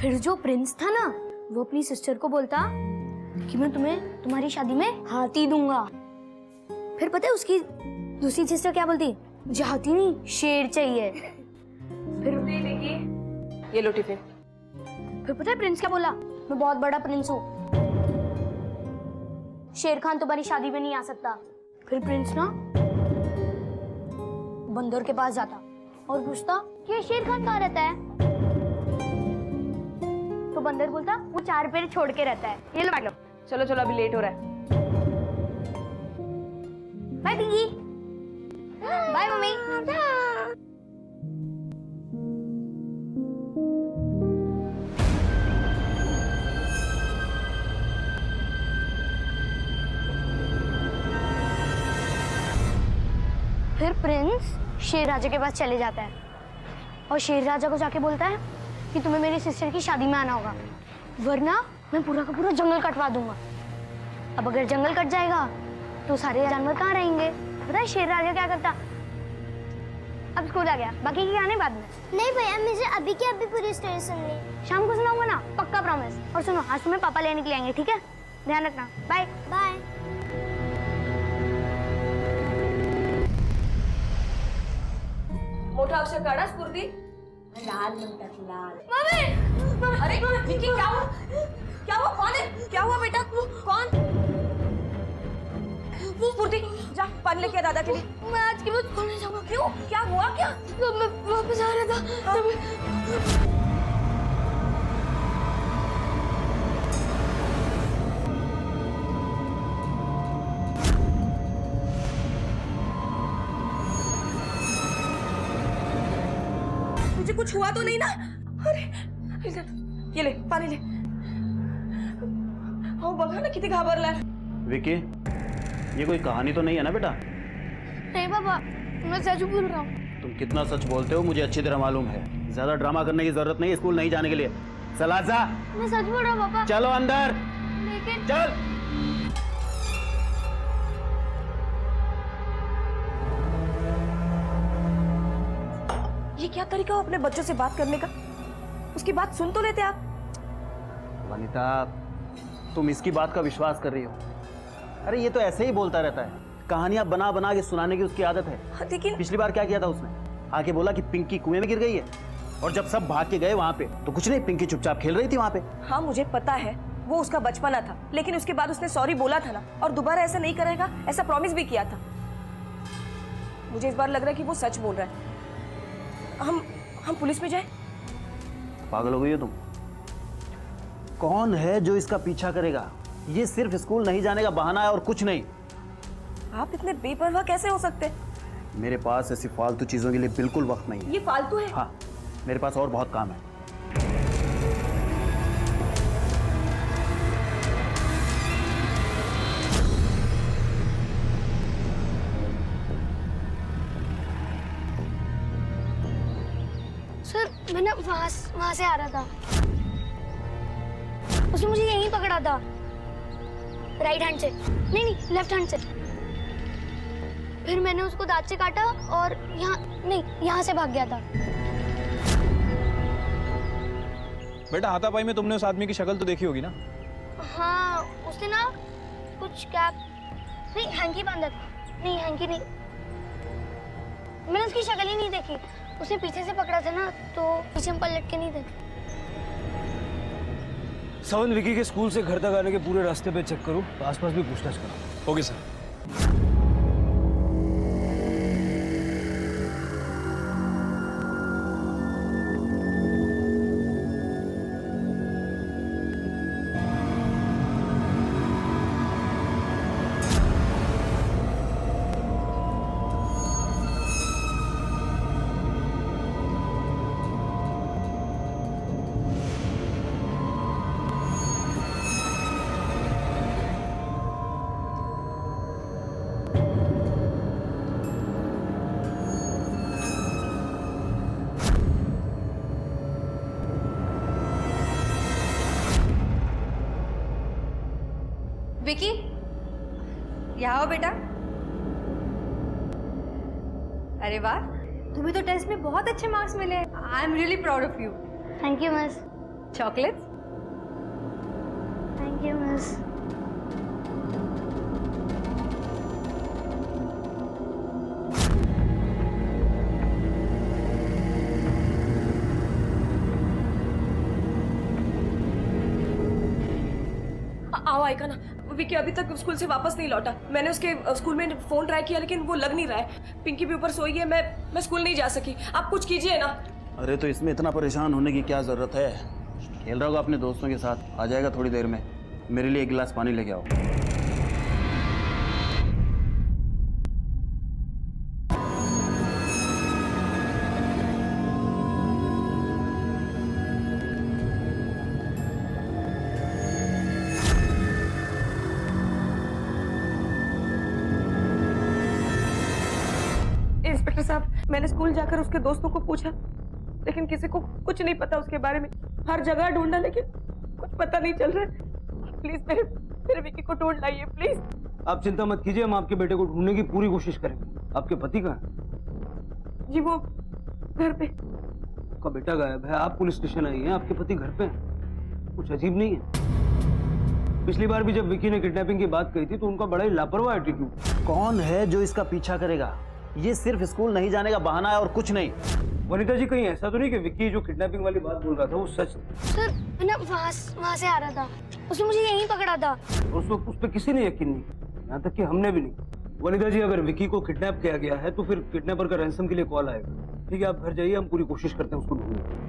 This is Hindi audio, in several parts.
फिर जो प्रिंस था ना, वो अपनी सिस्टर को बोलता कि मैं तुम्हें तुम्हारी शादी में हाथी दूंगा। फिर पता है उसकी दूसरी सिस्टर क्या बोलती? मुझे हाथी नहीं, शेर चाहिए। फिर ये लो टिफिन। फिर पता है प्रिंस क्या बोला? मैं बहुत बड़ा प्रिंस हूँ, शेर खान तुम्हारी शादी में नहीं आ सकता। फिर प्रिंस ना बंदर के पास जाता और पूछता कि ये शेर खान कहाँ रहता है? तो बंदर बोलता वो 4 पैर छोड़ के रहता है। ये लो बांट लो। चलो चलो, अभी लेट हो रहा है। बाय पिंकी। Bye mummy. फिर प्रिंस शेर राजा के पास चले जाता है और शेर राजा को जाके बोलता है कि तुम्हें मेरी सिस्टर की शादी में आना होगा, वरना मैं पूरा का पूरा जंगल कटवा दूंगा। अब अगर जंगल कट जाएगा तो सारे जानवर कहाँ रहेंगे? पता है शेर राजा क्या करता? अब स्कूल आ गया, बाकी की कहानी बाद में। नहीं भैया, मुझे अभी की अभी पूरी स्टोरी सुननी। शाम को सुनाऊंगा ना, पक्का प्रॉमिस। और सुनो, आज तुम्हें पापा लेने के लिए आएंगे, ठीक है? ध्यान रखना। Bye bye. मोठा अक्षर काढा स्फूर्ती। लाल म्हणतात लाल। मम्मी! अरे विक्की, क्या हुआ? क्या हुआ? कौन है? क्या हुआ बेटा? कौन? वो स्फूर्ती, जा पानी लेके आ दादा के लिए। मैं आज के बाद स्कूल नहीं जाऊंगा। क्यों? क्या हुआ? क्या? मैं वापस आ रहा था। तुझे कुछ हुआ तो नहीं ना? अरे ये ले पानी ले। हो बघा ना किती घाबरलाय। विकी, ये कोई कहानी तो नहीं है ना बेटा? नहीं पापा, मैं सच बोल रहा हूँ। तुम कितना सच बोलते हो मुझे अच्छी तरह मालूम है। ज्यादा ड्रामा करने की जरूरत नहीं है स्कूल नहीं जाने के लिए। सलाजा, मैं सच बोल रहा हूँ पापा। चलो अंदर। लेकिन चल। ये क्या तरीका हो अपने बच्चों से बात करने का? उसकी बात सुन तो लेते आप। वनिता, तुम इसकी बात का विश्वास कर रही हो? अरे ये तो ऐसे ही बोलता रहता है, कहानियां बना बना के सुनाने की उसकी आदत है। लेकिन पिछली बार क्या किया था उसने? आके बोला कि पिंकी कुएं में गिर गई है, और जब सब भाग के गए वहां पे तो कुछ नहीं, पिंकी चुपचाप खेल रही थी वहां पे। हाँ मुझे पता है वो उसका बचपना था, लेकिन उसके बाद उसने सॉरी बोला था ना, और दोबारा ऐसा नहीं करेगा ऐसा प्रॉमिस भी किया था। मुझे इस बार लग रहा है कि वो सच बोल रहा है। हम पुलिस में जाए? पागल हो गई हो तुम? कौन है जो इसका पीछा करेगा? ये सिर्फ स्कूल नहीं जाने का बहाना है और कुछ नहीं। आप इतने बेपरवाह कैसे हो सकते हैं? मेरे पास ऐसी फालतू चीजों के लिए बिल्कुल वक्त नहीं है। ये फालतू है? हाँ, मेरे पास और बहुत काम है। सर, मैंने वहां से आ रहा था, उसने मुझे यहीं पकड़ा था, राइट हैंड से, नहीं लेफ्ट हैंड से। फिर मैंने उसको दांत से काटा और यहाँ से भाग गया था। बेटा, हाथापाई में तुमने उस आदमी की शक्ल तो देखी होगी ना? हाँ, उसने ना कुछ कैप नहीं, हैंकी बांधा था। नहीं, हैंकी नहीं, मैंने उसकी शक्ल ही नहीं देखी। उसने पीछे से पकड़ा था ना, तो पीछे में पलट के नहीं देखे। सवन, विकी के स्कूल से घर तक आने के पूरे रास्ते पे चेक करो, आसपास भी पूछताछ करो। Okay sir. विकी, यहाँ आओ बेटा। अरे वाह, तुम्हें तो टेस्ट में बहुत अच्छे मार्क्स मिले। I am really proud of you. Thank you miss. Chocolates? Thank you miss. आओ आएगा ना, विकी अभी तक स्कूल से वापस नहीं लौटा। मैंने उसके स्कूल में फोन ट्राई किया लेकिन वो लग नहीं रहा है। पिंकी भी ऊपर सोई है, मैं स्कूल नहीं जा सकी। आप कुछ कीजिए ना। अरे तो इसमें इतना परेशान होने की क्या जरूरत है? खेल रहा होगा अपने दोस्तों के साथ, आ जाएगा थोड़ी देर में। मेरे लिए एक गिलास पानी लेके आओ। इंस्पेक्टर साहब, मैंने स्कूल जाकर उसके दोस्तों को पूछा लेकिन किसी को कुछ नहीं पता उसके बारे में। हर जगह ढूंढा लेकिन कुछ पता नहीं चल रहा है। प्लीज मेरे विकी को ढूंढ लाइए प्लीज। आप चिंता मत कीजिए, हम आपके बेटे को ढूंढने की पूरी कोशिश करेंगे। आपके पति कहाँ है? जी वो घर पे। आपका बेटा गायब है, आप पुलिस स्टेशन आई हैं, आपके पति घर पे हैं। कुछ अजीब नहीं है? पिछली बार भी जब विकी ने किडनैपिंग की बात कही थी तो उनका बड़ा ही लापरवाह एटीट्यूड। कौन है जो इसका पीछा करेगा? ये सिर्फ स्कूल नहीं जाने का बहाना है और कुछ नहीं। वनिता जी, कहीं ऐसा तो नहीं कि विक्की जो किडनैपिंग वाली बात बोल रहा था वो सच था? सर मैं वहाँ से आ रहा था, उसने मुझे यहीं पकड़ा था। और उस पर किसी ने यकीन नहीं किया, यहाँ तक कि हमने भी नहीं। वनिता जी, अगर विक्की को किडनैप किया गया है तो फिर किडनैपर का रैंसम के लिए कॉल आएगा। ठीक है, आप घर जाइए, हम पूरी कोशिश करते हैं उसको ढूंढने की।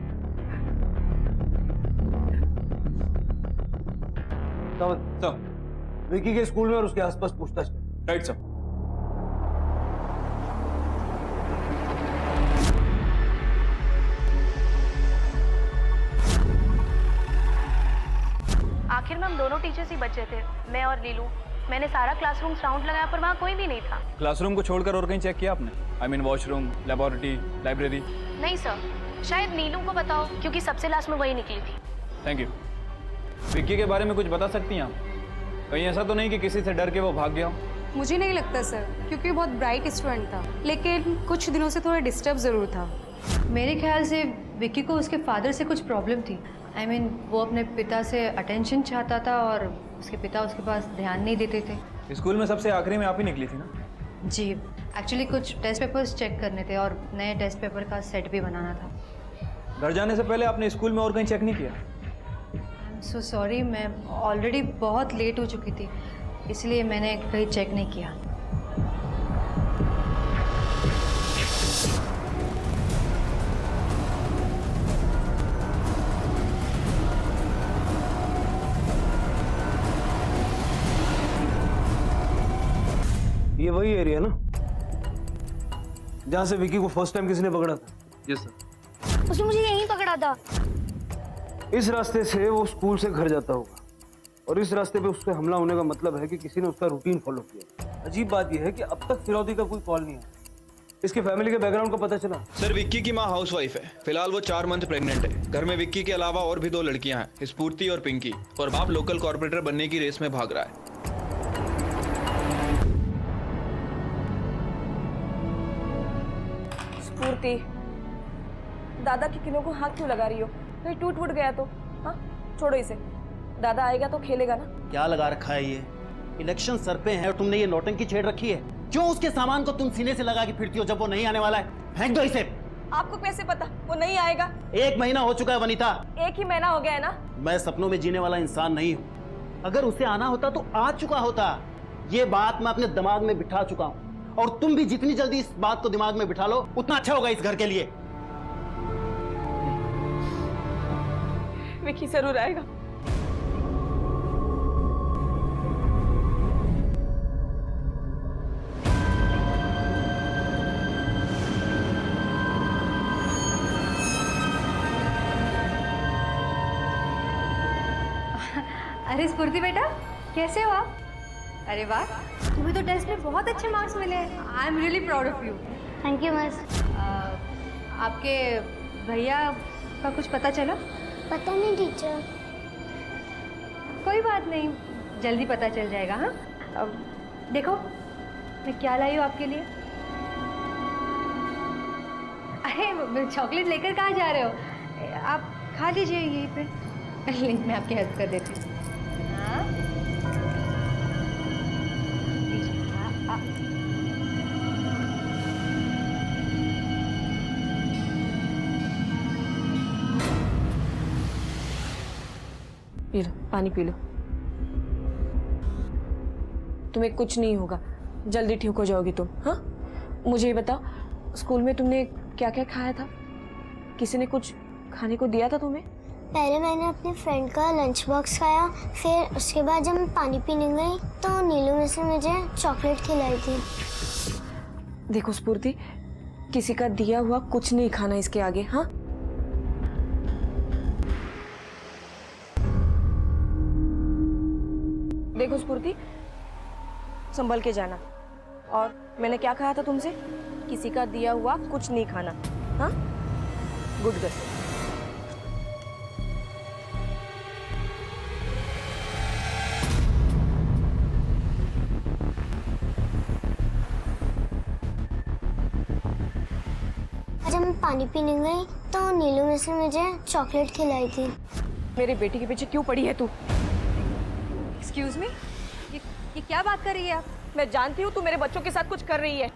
विक्की के स्कूल में और उसके आसपास पूछताछ करें। Right sir. आखिर में हम दोनों टीचर्स ही बचे थे, मैं और नीलू। मैंने सारा क्लासरूम राउंड लगाया पर वहाँ कोई भी नहीं था। क्लासरूम को छोड़कर और कहीं चेक किया आपने? I mean washroom, laboratory, library? नहीं सर, शायद नीलू को बताओ क्योंकि सबसे लास्ट में वही निकली थी। Thank you. विक्की के बारे में कुछ बता सकती हैं आप? कहीं ऐसा तो नहीं कि किसी से डर के वो भाग गया हो? मुझे नहीं लगता सर, क्योंकि बहुत ब्राइट स्टूडेंट था, लेकिन कुछ दिनों से थोड़ा डिस्टर्ब ज़रूर था। मेरे ख्याल से विक्की को उसके फादर से कुछ प्रॉब्लम थी। आई मीन वो अपने पिता से अटेंशन चाहता था और उसके पिता उसके पास ध्यान नहीं देते थे। स्कूल में सबसे आखिरी में आप ही निकली थी ना? जी, एक्चुअली कुछ टेस्ट पेपर्स चेक करने थे और नए टेस्ट पेपर का सेट भी बनाना था। घर जाने से पहले आपने स्कूल में और कहीं चेक नहीं किया? आई एम सो सॉरी, मैं ऑलरेडी बहुत लेट हो चुकी थी, इसलिए मैंने कहीं चेक नहीं किया। ये वही एरिया ना जहाँ से विक्की को फर्स्ट टाइम किसी ने पकड़ा था? Yes sir. उसने मुझे यहीं पकड़ा था। इस रास्ते से वो स्कूल से घर जाता होगा और इस रास्ते पे उस पर हमला होने का मतलब है कि किसी ने उसका रूटीन फॉलो किया। अजीब बात यह है कि अब तक फिरौती का कोई कॉल नहीं आया। इसकी फैमिली के बैकग्राउंड का पता चला? सर, विक्की की माँ हाउसवाइफ है। फिलहाल वो 4 मंथ प्रेग्नेंट है। घर में विक्की के अलावा और भी 2 लड़कियां हैं, स्फूर्ति और पिंकी। और बाप लोकल कॉर्पोरेटर बनने की रेस में भाग रहा है। स्फूर्ति, दादा की किलों को हाथ क्यों लगा रही हो? कहीं टूट फूट गया तो? हाँ, छोड़ो इसे। दादा आएगा तो खेलेगा ना। क्या लगा रखा है ये? इलेक्शन सर पे है और तुमने ये नौटंकी छेड़ रखी है। क्यों उसके सामान को तुम सीने से लगा के फिरती हो जब वो नहीं आने वाला है? फेंक दो इसे। आपको कैसे पता वो नहीं आएगा? 1 महीना हो चुका है वनीता। 1 ही महीना हो गया है ना। मैं सपनों में जीने वाला इंसान नहीं हूँ। अगर उसे आना होता तो आ चुका होता। ये बात मैं अपने दिमाग में बिठा चुका हूँ और तुम भी जितनी जल्दी इस बात को दिमाग में बिठा लो उतना अच्छा होगा इस घर के लिए। विक्की जरूर आएगा। अरे स्फूर्ति बेटा, कैसे हो आप? अरे वाह, तुम्हें तो टेस्ट में बहुत अच्छे मार्क्स मिले हैं। I am really proud of you. Thank you miss. आपके भैया का कुछ पता चला? पता नहीं टीचर। कोई बात नहीं, जल्दी पता चल जाएगा। हाँ, अब देखो मैं क्या लाई हूँ आपके लिए। अरे चॉकलेट लेकर कहाँ जा रहे हो? आप खा लीजिए यहीं पे। लिंक में आपकी हेल्प कर देती हूँ। पी लो, पानी पी लो। तुम्हें कुछ नहीं होगा, जल्दी ठीक हो जाओगी तुम। हाँ, मुझे ये बताओ, स्कूल में तुमने क्या क्या खाया था? किसी ने कुछ खाने को दिया था तुम्हें? पहले मैंने अपने फ्रेंड का लंच बॉक्स खाया, फिर उसके बाद जब मैं पानी पीने गई तो नीलू ने से मुझे चॉकलेट खिलाई थी। देखो स्फूर्ति, किसी का दिया हुआ कुछ नहीं खाना इसके आगे। हाँ, देखो स्फूर्ति, संभल के जाना। और मैंने क्या कहा था तुमसे? किसी का दिया हुआ कुछ नहीं खाना। हाँ, गुड गर्ल। जब मैं पानी पीने गई तो नीलू ने से मुझे चॉकलेट खिलाई थी। मेरी बेटी के पीछे क्यों पड़ी है तू? एक्सक्यूज मी, ये क्या बात कर रही है आप? मैं जानती हूँ तू मेरे बच्चों के साथ कुछ कर रही है।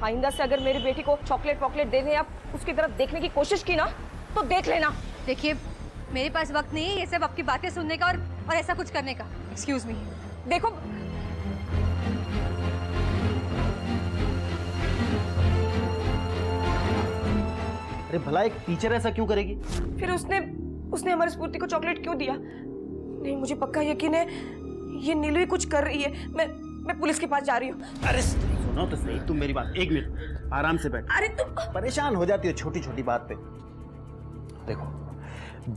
आइंदा से अगर मेरी बेटी को चॉकलेट वॉकलेट देने या उसकी तरफ देखने की कोशिश की ना तो देख लेना। देखिए, मेरे पास वक्त नहीं है ये सब आपकी बातें सुनने का और ऐसा कुछ करने का। Excuse me. देखो, अरे भला एक टीचर ऐसा क्यों करेगी? फिर उसने हमारी स्फूर्ति को चॉकलेट क्यों दिया? नहीं, मुझे पक्का यकीन है ये नीलू ही कुछ कर रही है। मैं पुलिस के पास जा रही हूँ। अरे सुनो तो सही, तुम मेरी बात, एक मिनट आराम से बैठ। अरे तुम परेशान हो जाती हो छोटी छोटी बात पे। देखो,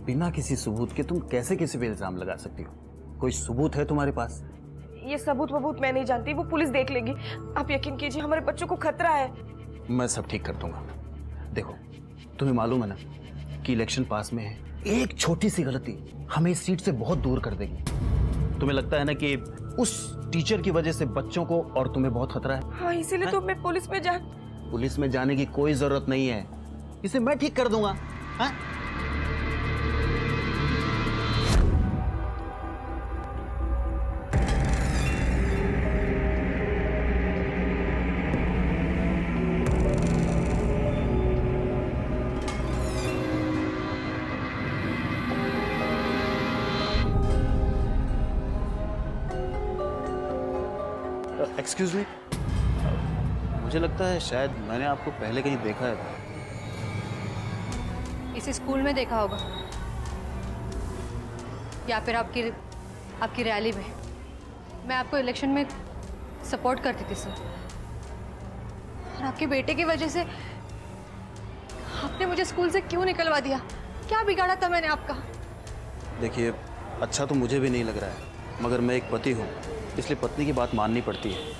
बिना किसी सबूत के तुम कैसे किसी पे इल्जाम लगा सकती हो? कोई सबूत है तुम्हारे पास? ये सबूत वबूत मैं नहीं जानती, वो पुलिस देख लेगी। आप यकीन कीजिए, हमारे बच्चों को खतरा है। मैं सब ठीक कर दूंगा। देखो, तुम्हें मालूम है ना कि इलेक्शन पास में है, एक छोटी सी गलती हमें इस सीट से बहुत दूर कर देगी। तुम्हें लगता है ना कि उस टीचर की वजह से बच्चों को और तुम्हें बहुत खतरा है? हाँ, इसीलिए तो मैं पुलिस में जाने की कोई जरूरत नहीं है, इसे मैं ठीक कर दूंगा। हाँ? एक्सक्यूज मी, मुझे लगता है शायद मैंने आपको पहले कहीं देखा है। इसे स्कूल में देखा होगा या फिर आपकी रैली में। मैं आपको इलेक्शन में सपोर्ट करती थी सर, और आपके बेटे की वजह से आपने मुझे स्कूल से क्यों निकलवा दिया? क्या बिगाड़ा था मैंने आपका? देखिए, अच्छा तो मुझे भी नहीं लग रहा है, मगर मैं एक पति हूँ, इसलिए पत्नी की बात माननी पड़ती है।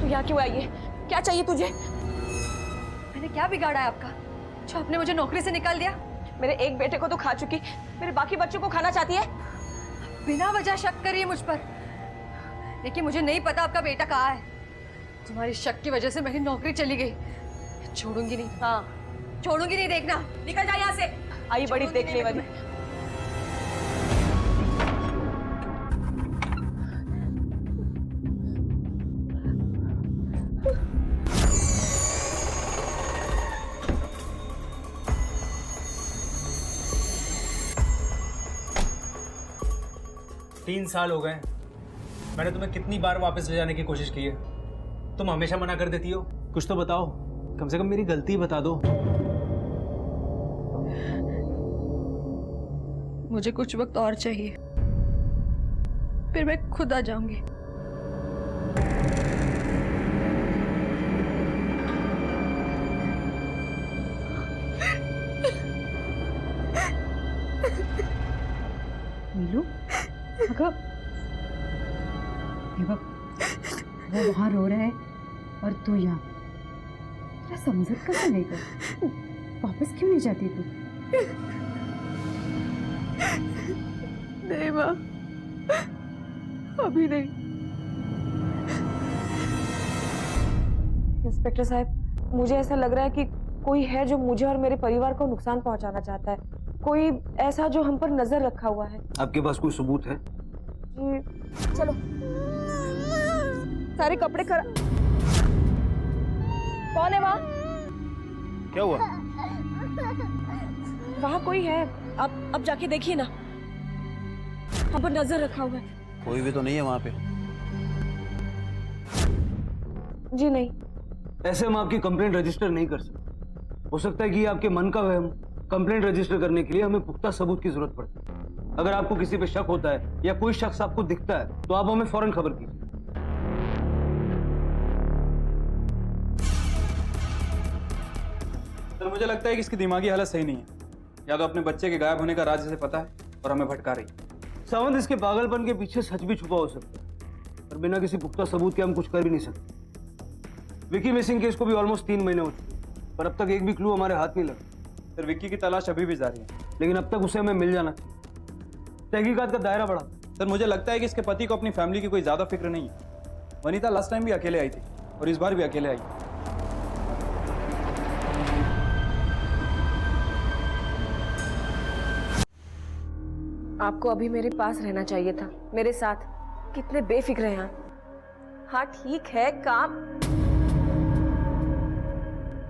यहाँ क्यों आई है? क्या चाहिए तुझे? मैंने क्या बिगाड़ा है आपका जो आपने मुझे नौकरी से निकाल दिया? मेरे एक बेटे को तो खा चुकी, मेरे बाकी बच्चों को खाना चाहती है। बिना वजह शक करिए मुझ पर, लेकिन मुझे नहीं पता आपका बेटा कहाँ है। तुम्हारी शक की वजह से मेरी नौकरी चली गई। छोड़ूंगी नहीं। हाँ, छोड़ूंगी नहीं, देखना। निकल जा यहाँ से। आई बड़ी देखने वाली। तीन साल हो गए, मैंने तुम्हें कितनी बार वापस ले जाने की कोशिश की है, तुम हमेशा मना कर देती हो। कुछ तो बताओ, कम से कम मेरी गलती बता दो। मुझे कुछ वक्त और चाहिए, फिर मैं खुद आ जाऊंगी। नीलू, अगर ये बक, वो वहाँ रो रहा है और तू यहाँ, तेरा समझत कैसे नहीं कर? वापस क्यों नहीं जाती तू? नहीं माँ, अभी नहीं। इंस्पेक्टर साहब, मुझे ऐसा लग रहा है कि कोई है जो मुझे और मेरे परिवार को नुकसान पहुंचाना चाहता है। कोई ऐसा जो हम पर नजर रखा हुआ है। आपके पास कोई सबूत है? जी, चलो सारे कपड़े खरा। कौन है वहाँ? क्या हुआ? वहाँ कोई है, अब जाके देखिए ना, हम पर नजर रखा हुआ है। कोई भी तो नहीं है वहां पे। जी नहीं। ऐसे हम आपकी कंप्लेंट रजिस्टर नहीं कर सकते। हो सकता है कि ये आपके मन का वहम। कंप्लेंट रजिस्टर करने के लिए हमें पुख्ता सबूत की जरूरत पड़ती है। अगर आपको किसी पे शक होता है या कोई शख्स आपको दिखता है तो आप हमें फौरन खबर कीजिए। सर मुझे लगता है कि इसकी दिमागी हालत सही नहीं है। या तो अपने बच्चे के गायब होने का राज इसे पता है और हमें भटका रही है। सावंत, इसके पागलपन के पीछे सच भी छुपा हो सकता है, पर बिना किसी पुख्ता सबूत के हम कुछ कर भी नहीं सकते। विकी मिसिंग केस को भी ऑलमोस्ट 3 महीने हो चुके हैं, पर अब तक एक भी क्लू हमारे हाथ नहीं लगा। सर विक्की की तलाश अभी भी जारी है, लेकिन अब तक उसे हमें मिल जाना चाहिए। तहकीकात का दायरा बढ़ा। सर मुझे लगता है कि इसके पति को अपनी फैमिली की कोई ज्यादा फिक्र नहीं है। वनीता लास्ट टाइम भी अकेले आई थी और इस बार भी अकेले आई। आपको अभी मेरे पास रहना चाहिए था, मेरे साथ। कितने बेफिक्र हैं आप। हाँ ठीक है, काम।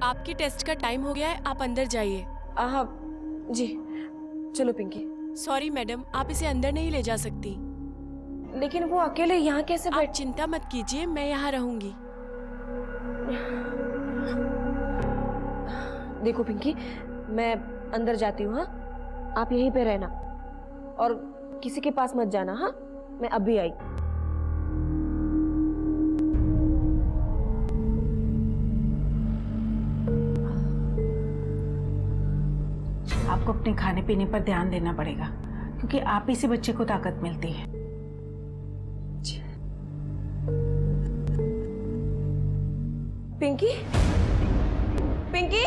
आपकी टेस्ट का टाइम हो गया है, आप अंदर जाइए। हाँ जी, चलो पिंकी। सॉरी मैडम, आप इसे अंदर नहीं ले जा सकती। लेकिन वो अकेले यहाँ कैसे आप चिंता मत कीजिए, मैं यहाँ रहूंगी। देखो पिंकी, मैं अंदर जाती हूँ। हाँ, आप यहीं पे रहना और किसी के पास मत जाना। हाँ, मैं अभी आई। आपको अपने खाने पीने पर ध्यान देना पड़ेगा, क्योंकि आप ही से बच्चे को ताकत मिलती है। पिंकी, पिंकी,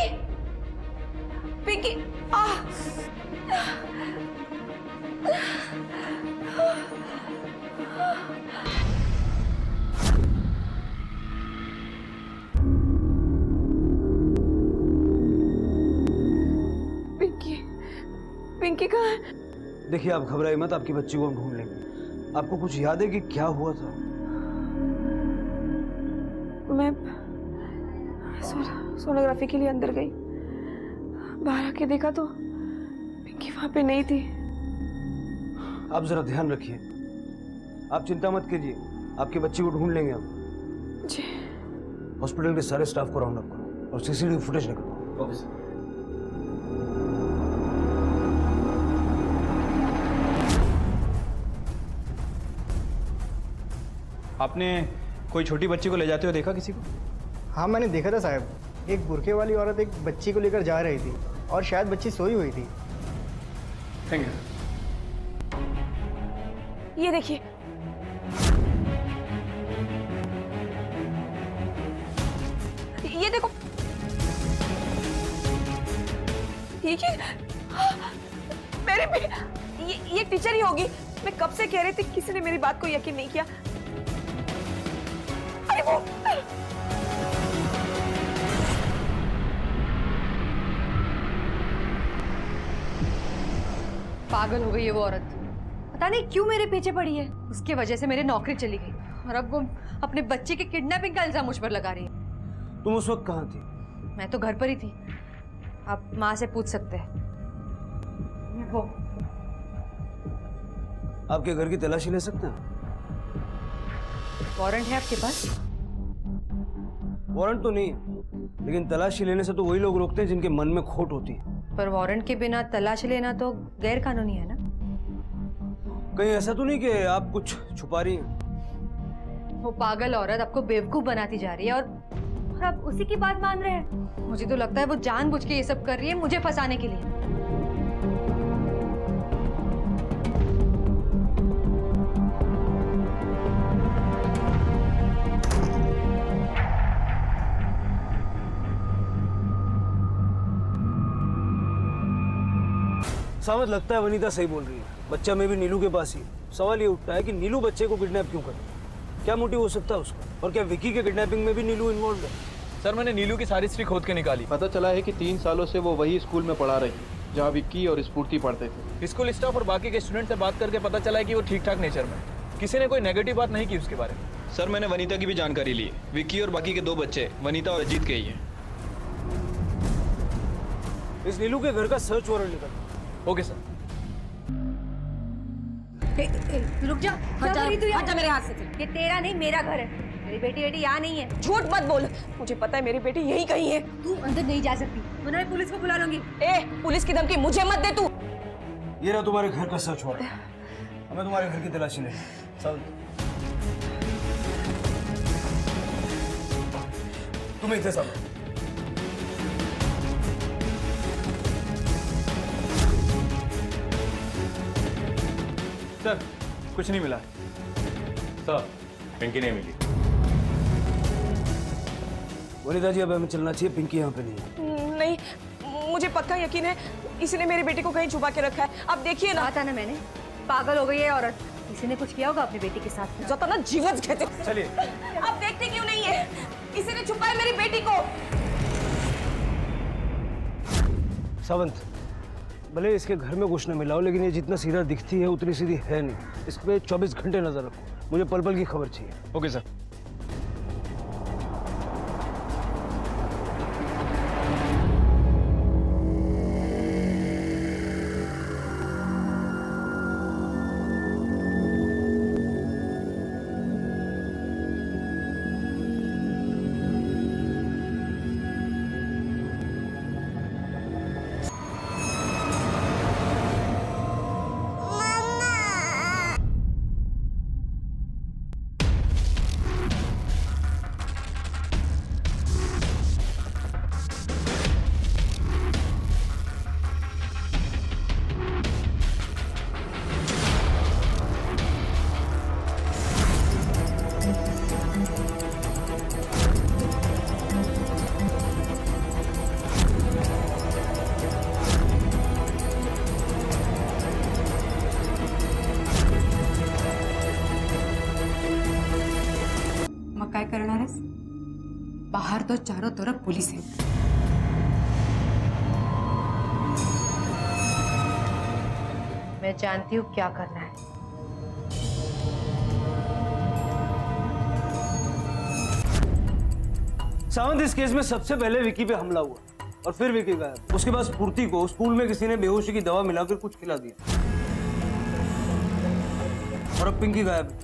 पिंकी, पिंकी, पिंकी कहाँ है? देखिए, आप घबराइए मत, आपकी बच्ची को हम ढूंढ लेंगे। आपको कुछ याद है कि क्या हुआ था? मैं सोनोग्राफी के लिए अंदर गई, बाहर आके देखा तो पिंकी वहां पे नहीं थी। आप जरा ध्यान रखिए, आप चिंता मत कीजिए, आपकी बच्ची को ढूंढ लेंगे हम। जी। हॉस्पिटल के सारे स्टाफ को राउंड अप करो और सीसीटीवी फुटेज निकालो। Okay sir. आपने कोई छोटी बच्ची को ले जाते हुए देखा किसी को? हाँ, मैंने देखा था साहब। एक बुरके वाली औरत एक बच्ची को लेकर जा रही थी और शायद बच्ची सोई हुई थी। Thank you. ये देखिए, ये देखो, ये मेरे भी, ये टीचर ही होगी। मैं कब से कह रही थी, किसी ने मेरी बात को यकीन नहीं किया। अरे वो पागल हो गई है वो औरत। पता नहीं क्यों मेरे पीछे पड़ी है। उसकी वजह से मेरी नौकरी चली गई और अब वो अपने बच्चे के किडनैपिंग का इल्जाम मुझ पर लगा रही है। तुम उस वक्त कहाँ थी? मैं तो घर पर ही थी। आप माँ से पूछ सकते हैं। वो आपके घर की तलाशी ले सकते हैं? वारंट है आपके पास? वारंट तो नहीं है, लेकिन तलाशी लेने से तो वही लोग रोकते हैं जिनके मन में खोट होती है। पर वारंट के बिना तलाशी लेना तो गैर कानूनी है ना? कहीं ऐसा तो नहीं कि आप कुछ छुपा रही हैं? वो पागल औरत आपको बेवकूफ बनाती जा रही है और आप उसी की बात मान रहे हैं। मुझे तो लगता है वो जानबूझ के ये सब कर रही है, मुझे फंसाने के लिए। सावत, लगता है वनीता सही बोल रही है। बच्चा में भी नीलू के पास ही है। सवाल ये उठता है कि नीलू बच्चे को किडनैप क्यों करे? क्या मोटिव हो सकता है उसका? और क्या विकी के किडनैपिंग में भी नीलू इन्वॉल्व है? सर मैंने नीलू की सारी हिस्ट्री खोद के निकाली। पता चला है कि 3 सालों से वो वही स्कूल में पढ़ा रही है जहाँ विक्की और स्फूर्ति पढ़ते थे। स्कूल स्टाफ और बाकी के स्टूडेंट से बात करके पता चला है कि वो ठीक ठाक नेचर में, किसी ने कोई नेगेटिव बात नहीं की उसके बारे में। सर मैंने वनीता की भी जानकारी ली है। विक्की और बाकी के 2 बच्चे वनीता और अजीत के ही हैं। इस नीलू के घर का सर्च वारंट निकल। Okay sir. रुक जा, हट जा मेरे हाथ से। ये तेरा नहीं मेरा घर है। मेरी बेटी यहाँ नहीं है। झूठ मत बोल, मुझे पता है मेरी बेटी यहीं कहीं है। तू अंदर नहीं जा सकती, वरना मैं पुलिस को बुला लूंगी। पुलिस की धमकी मुझे मत दे तू। ये रहा तुम्हारे घर का सर्च वारंट। हमें तुम्हारे घर की तलाशी लेनी। सावंत, तुम इतने सावंत। सर कुछ नहीं मिला। सर पिंकी नहीं मिली। वनीता जी, अब हमें चलना चाहिए। पिंकी यहाँ पे नहीं है। नहीं, मुझे पक्का यकीन है किसी ने मेरी बेटी को कहीं छुपा के रखा है। अब देखिए ना। कहा था ना मैंने, पागल हो गई है औरत। किसी ने कुछ किया होगा अपनी बेटी के साथ। जो तो ना जीवन कहते। चलिए। अब देखते क्यों नहीं है? किसी ने छुपाया मेरी बेटी को। सावंत, भले इसके घर में कुछ न मिला हो, लेकिन ये जितना सीधा दिखती है उतनी सीधी है नहीं। इस पे 24 घंटे नजर रखो। मुझे पल पल की खबर चाहिए। Okay sir. काय करणार आहेस? बाहर तो चारों तरफ पुलिस है। मैं जानती हूँ क्या करना है। सावंत, इस केस में सबसे पहले विकी पे हमला हुआ और फिर विकी गायब। उसके बाद स्फूर्ति को स्कूल में किसी ने बेहोशी की दवा मिलाकर कुछ खिला दिया और अब पिंकी गायब।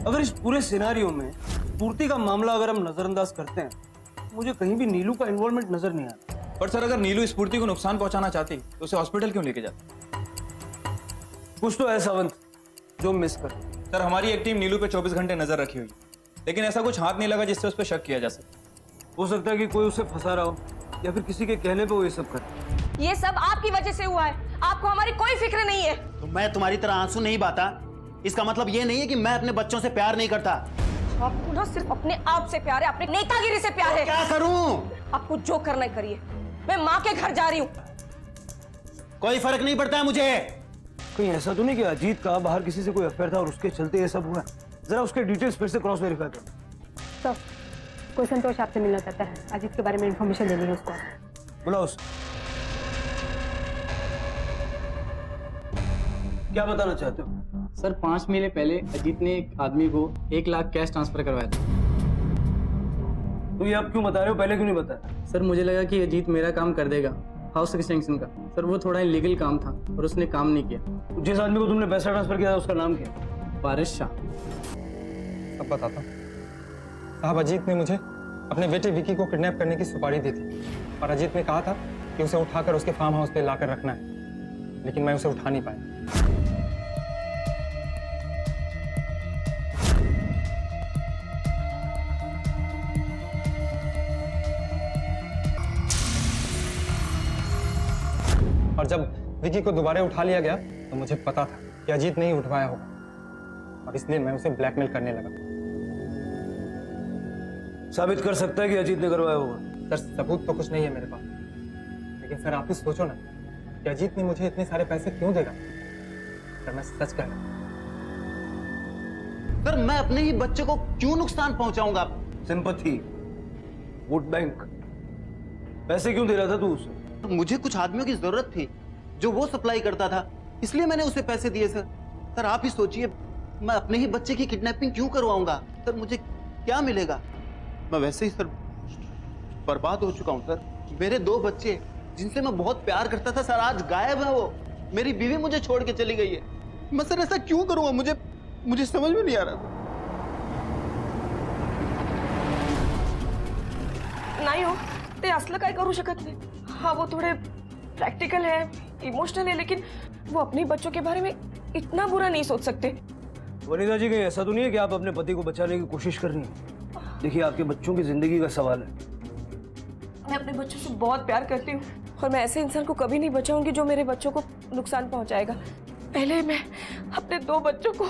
अगर इस पूरे सिनारियो में स्फूर्ति का मामला अगर हम नजरअंदाज करते हैं, मुझे कहीं भी नीलू का इन्वॉल्वमेंट नजर नहीं आता। पर सर अगर नीलू स्फूर्ति को नुकसान पहुंचाना चाहती तो उसे हॉस्पिटल क्यों लेके जाती? कुछ तो है सावंत जो मिस कर। सर हमारी एक टीम नीलू पे 24 घंटे नजर रखी हुई, लेकिन ऐसा कुछ हाथ नहीं लगा जिससे उस पर शक किया जा सके। हो सकता है कि कोई उसे फंसा रहा हो या फिर किसी के कहने पे वो ये सब करे। ये सब आपकी वजह से हुआ है। आपको हमारी कोई फिक्र नहीं है। तो मैं तुम्हारी तरह आंसू नहीं बहाता। इसका मतलब ये नहीं है कि मैं अपने बच्चों से प्यार नहीं करता। आपको ना सिर्फ अपने आप से प्यार है, अपने नेतागिरी से प्यार है। क्या करूं? आपको जो करना है करिए। मैं माँ के घर जा रही हूँ। कोई फर्क नहीं पड़ता है मुझे। कहीं ऐसा तो नहीं कि अजीत का बाहर किसी से कोई अफेयर था और उसके चलते ये सब हुआ? जरा उसके डिटेल्स फिर से क्रॉस वेरीफाई करो। तो कोई संतोष आपसे मिलना चाहता है। अजीत के बारे में इंफॉर्मेशन देनी है उसको। बुलाओ। क्या बताना चाहते हो? सर 5 महीने पहले अजीत ने एक आदमी को 1 लाख कैश ट्रांसफर करवाया था। तो ये आप क्यों बता रहे हो? पहले क्यों नहीं बताया? सर मुझे लगा कि अजीत मेरा काम कर देगा, हाउस एक्सटेंशन का। सर वो थोड़ा इलीगल काम था और उसने काम नहीं किया। जिस आदमी को तुमने पैसा ट्रांसफर किया था उसका नाम क्या? पारिश शाह। अब बताता हूँ साहब, अजीत ने मुझे अपने बेटे विकी को किडनैप करने की सुपारी दी थी और अजीत ने कहा था कि उसे उठाकर उसके फार्म हाउस पे लाकर रखना है, लेकिन मैं उसे उठा नहीं पाया। और जब विकी को दोबारा उठा लिया गया तो मुझे पता था कि अजीत नहीं उठवाया होगा और इसलिए मैं उसे ब्लैकमेल करने लगा। साबित कर सकता है कि अजीत ने करवाया होगा? सर सबूत तो कुछ नहीं है मेरे पास, लेकिन सर आप ही सोचो ना कि अजीत ने मुझे इतने सारे पैसे क्यों देगा। सर मैं सच कह रहा हूँ। सर मैं अपने ही बच्चे को क्यों नुकसान पहुंचाऊंगा? सिंपैथी, वोट बैंक, पैसे क्यों दे रहा था तू उसे? मुझे कुछ आदमियों की जरूरत थी जो वो सप्लाई करता था, इसलिए मैंने उसे पैसे दिए सर। सर आप ही सोचिए, मैं अपने ही बच्चे की किडनैपिंग क्यों करवाऊंगा? सर मुझे क्या मिलेगा? मैं वैसे ही सर बर्बाद हो चुका हूं सर। मेरे 2 बच्चे जिनसे मैं बहुत प्यार करता था सर, आज गायब है वो। मेरी बीवी मुझे छोड़ के चली गई है। मैं सर ऐसा क्यों करूंगा? मुझे समझ में नहीं आ रहा। नाही हो, ते असलं काय करू शकत नाही। हाँ वो थोड़े प्रैक्टिकल है, इमोशनल है, लेकिन वो अपने बच्चों के बारे में इतना बुरा नहीं सोच सकते। वनिता जी कहीं ऐसा तो नहीं है कि आप अपने पति को बचाने की कोशिश कर रही हैं? देखिए आपके बच्चों की जिंदगी का सवाल है। मैं अपने बच्चों से बहुत प्यार करती हूँ और मैं ऐसे इंसान को कभी नहीं बचाऊंगी जो मेरे बच्चों को नुकसान पहुंचाएगा। पहले मैं अपने 2 बच्चों को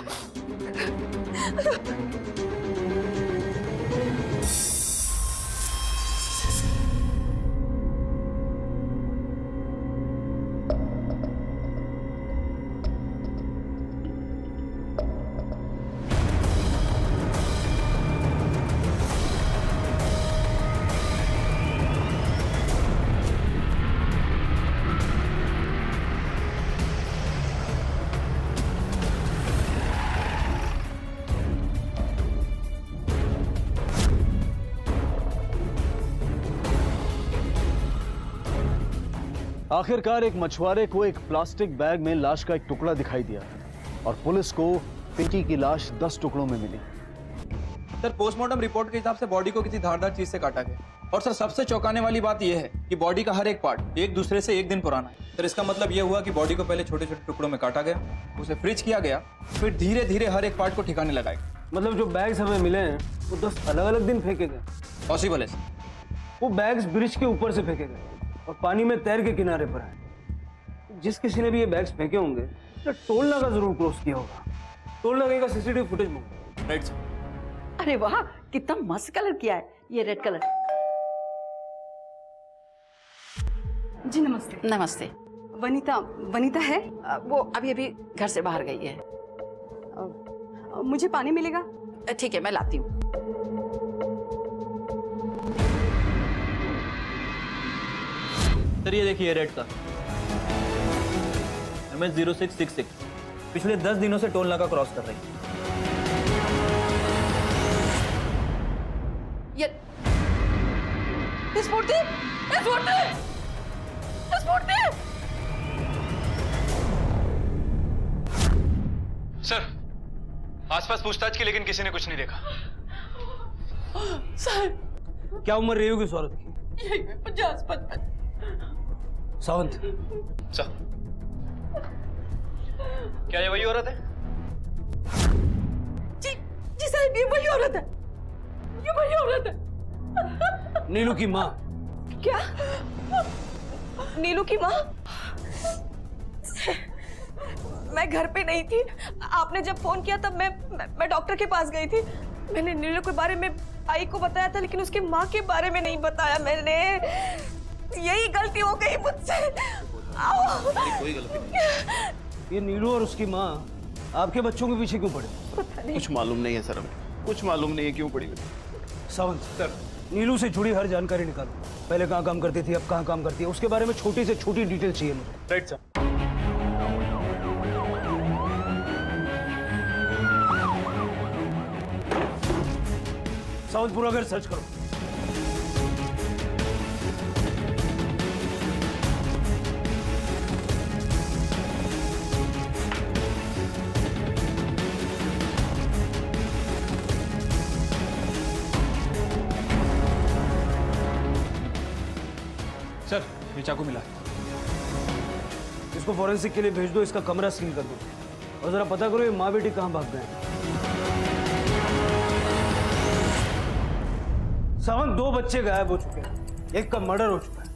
आखिरकार एक मछुआरे को एक प्लास्टिक बैग में लाश का एक टुकड़ा दिखाई दिया और पुलिस को पिंकी की लाश 10 टुकड़ों में मिली। सर पोस्टमार्टम रिपोर्ट के हिसाब से बॉडी को किसी धारदार चीज से काटा गया। और सर सबसे चौंकाने वाली बात यह है कि बॉडी का हर एक पार्ट एक दूसरे से 1 दिन पुराना है। सर इसका मतलब यह हुआ कि बॉडी को पहले छोटे छोटे टुकड़ों में काटा गया, उसे फ्रीज किया गया, फिर धीरे धीरे हर एक पार्ट को ठिकाने लगाया गया। मतलब जो बैग्स हमें मिले हैं वो 10 अलग-अलग दिन फेंके गए? पॉसिबल है सर। वो बैग्स ब्रिज के ऊपर से फेंके गए और पानी में तैर के किनारे पर आए। जिस किसी ने भी ये बैग्स फेंके होंगे तो टोल नाका जरूर क्रॉस किया होगा। टोल नाके का सीसीटीवी फुटेज मांगो। Right sir. अरे वाह, कितना मस्त कलर किया है ये रेड कलर। जी नमस्ते। नमस्ते। वनिता है? वो अभी अभी घर से बाहर गई है। मुझे पानी मिलेगा? ठीक है मैं लाती हूँ। सर ये देखिए रेड का MS0666 पिछले 10 दिनों से टोल नाका क्रॉस कर रही है। सर आसपास पूछताछ की लेकिन किसी ने कुछ नहीं देखा। साहब क्या उम्र रही होगी उस औरत की? यही 50-55। सावंत सर क्या ये वही औरत है? जी साहब ये वही औरत है, ये वही औरत है। नीलू की माँ। क्या? नीलू की माँ? मैं घर पे नहीं थी। आपने जब फोन किया तब मैं डॉक्टर के पास गई थी। मैंने नीलू के बारे में आई को बताया था, लेकिन उसकी माँ के बारे में नहीं बताया मैंने। यही गलती हो गई मुझसे। कोई गलती नहीं। ये नीलू और उसकी माँ आपके बच्चों के पीछे क्यों पड़े? कुछ मालूम नहीं है सर, हमें कुछ मालूम नहीं है क्यों पड़ी। सावंत सर, नीलू से जुड़ी हर जानकारी निकालो। पहले कहाँ काम करती थी, अब कहाँ काम करती है, उसके बारे में छोटी से छोटी डिटेल चाहिए मुझे। Right sir. सावंत पूरा घर सर्च करो। सर ये चाकू मिला। इसको फॉरेंसिक के लिए भेज दो, इसका कमरा सील कर दो और जरा पता करो ये माँ बेटी कहाँ भाग गए। सावंत 2 बच्चे गायब हो चुके हैं, एक का मर्डर हो चुका है।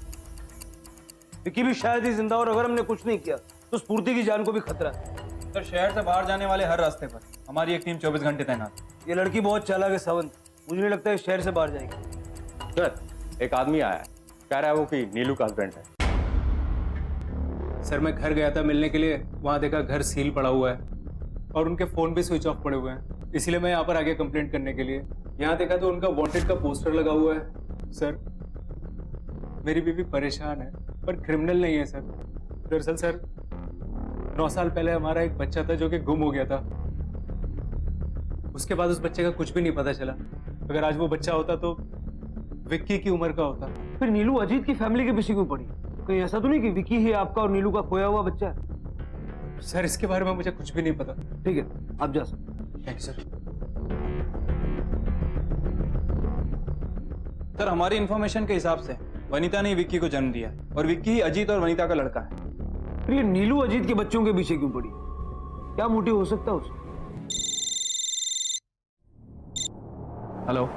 विकी भी शायद ही जिंदा, और अगर हमने कुछ नहीं किया तो स्फूर्ति की जान को भी खतरा है। सर शहर से बाहर जाने वाले हर रास्ते पर हमारी एक टीम 24 घंटे तैनात है। ये लड़की बहुत चालाक है सावंत, मुझे नहीं लगता है शहर से बाहर जाएगी। सर एक आदमी आया है, कह रहा है वो कि नीलू का हस्बैंड है। सर मैं घर गया था मिलने के लिए, वहां देखा घर सील पड़ा हुआ है और उनके फोन भी स्विच ऑफ पड़े हुए हैं, इसीलिए मैं यहाँ पर आ गया कंप्लेंट करने के लिए। यहाँ देखा तो उनका वांटेड का पोस्टर लगा हुआ है। सर मेरी बीवी परेशान है पर क्रिमिनल नहीं है सर। दरअसल सर 9 साल पहले हमारा एक बच्चा था जो कि गुम हो गया था। उसके बाद उस बच्चे का कुछ भी नहीं पता चला। अगर आज वो बच्चा होता तो विक्की की उम्र का होता। फिर नीलू अजीत की फैमिली के पीछे क्यों पड़ी? कहीं ऐसा तो नहीं कि विकी ही आपका और नीलू का खोया हुआ बच्चा है? सर इसके बारे में मुझे कुछ भी नहीं पता। ठीक है, आप जा सकते। Thank you sir. सर हमारी इन्फॉर्मेशन के हिसाब से वनीता ने विक्की को जन्म दिया और विक्की ही अजीत और वनीता का लड़का है। फिर ये नीलू अजीत के बच्चों के पीछे क्यों पड़ी? क्या मोटिव हो सकता है उसका? हेलो,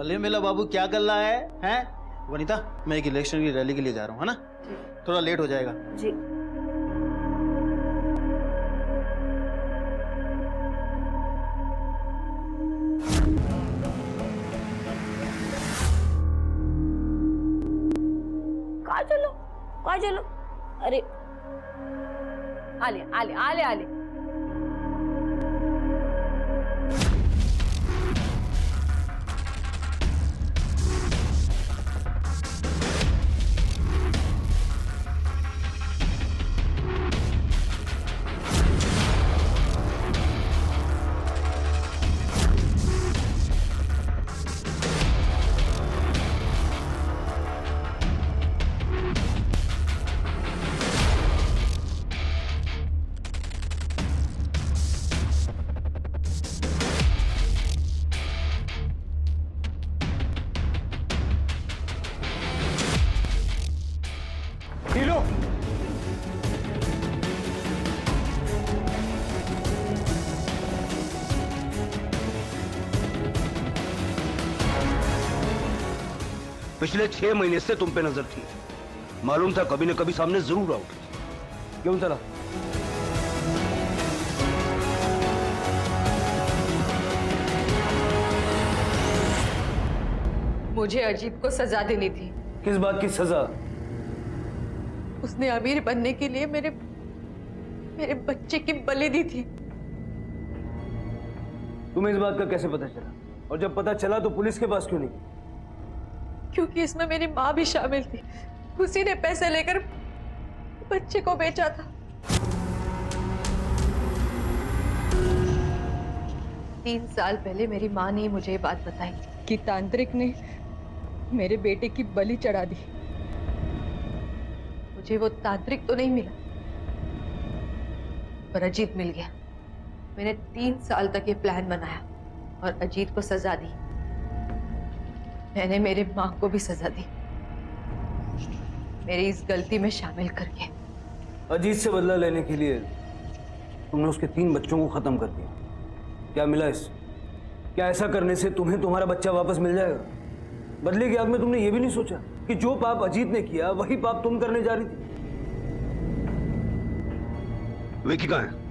अले मेला बाबू क्या कर रहा है? हैं? वनीता, मैं एक इलेक्शन की रैली के लिए जा रहा हूँ, है ना? थोड़ा लेट हो जाएगा। जी। कहाँ चलो? अरे आले। पिछले 6 महीने से तुम पे नजर थी, मालूम था कभी न कभी सामने जरूर आओगे। क्यों चला? मुझे अजीत को सजा देनी थी। किस बात की सजा? उसने अमीर बनने के लिए मेरे बच्चे की बलि दी थी। तुम्हें इस बात का कैसे पता चला? और जब पता चला तो पुलिस के पास क्यों नहीं? क्योंकि इसमें मेरी माँ भी शामिल थी। उसी ने पैसे लेकर बच्चे को बेचा था। 3 साल पहले मेरी माँ ने मुझे ये बात बताई कि तांत्रिक ने मेरे बेटे की बलि चढ़ा दी। मुझे वो तांत्रिक तो नहीं मिला, पर अजीत मिल गया। मैंने 3 साल तक ये प्लान बनाया और अजीत को सजा दी। मैंने मेरे माँ को भी सजा दी, मेरी इस गलती में शामिल करके। अजीत से बदला लेने के लिए तुमने उसके 3 बच्चों को खत्म कर दिया। क्या मिला इससे? क्या ऐसा करने से तुम्हें तुम्हारा बच्चा वापस मिल जाएगा? बदले की आग में तुमने ये भी नहीं सोचा कि जो पाप अजीत ने किया वही पाप तुम करने जा रही थी। विकी कहाँ है?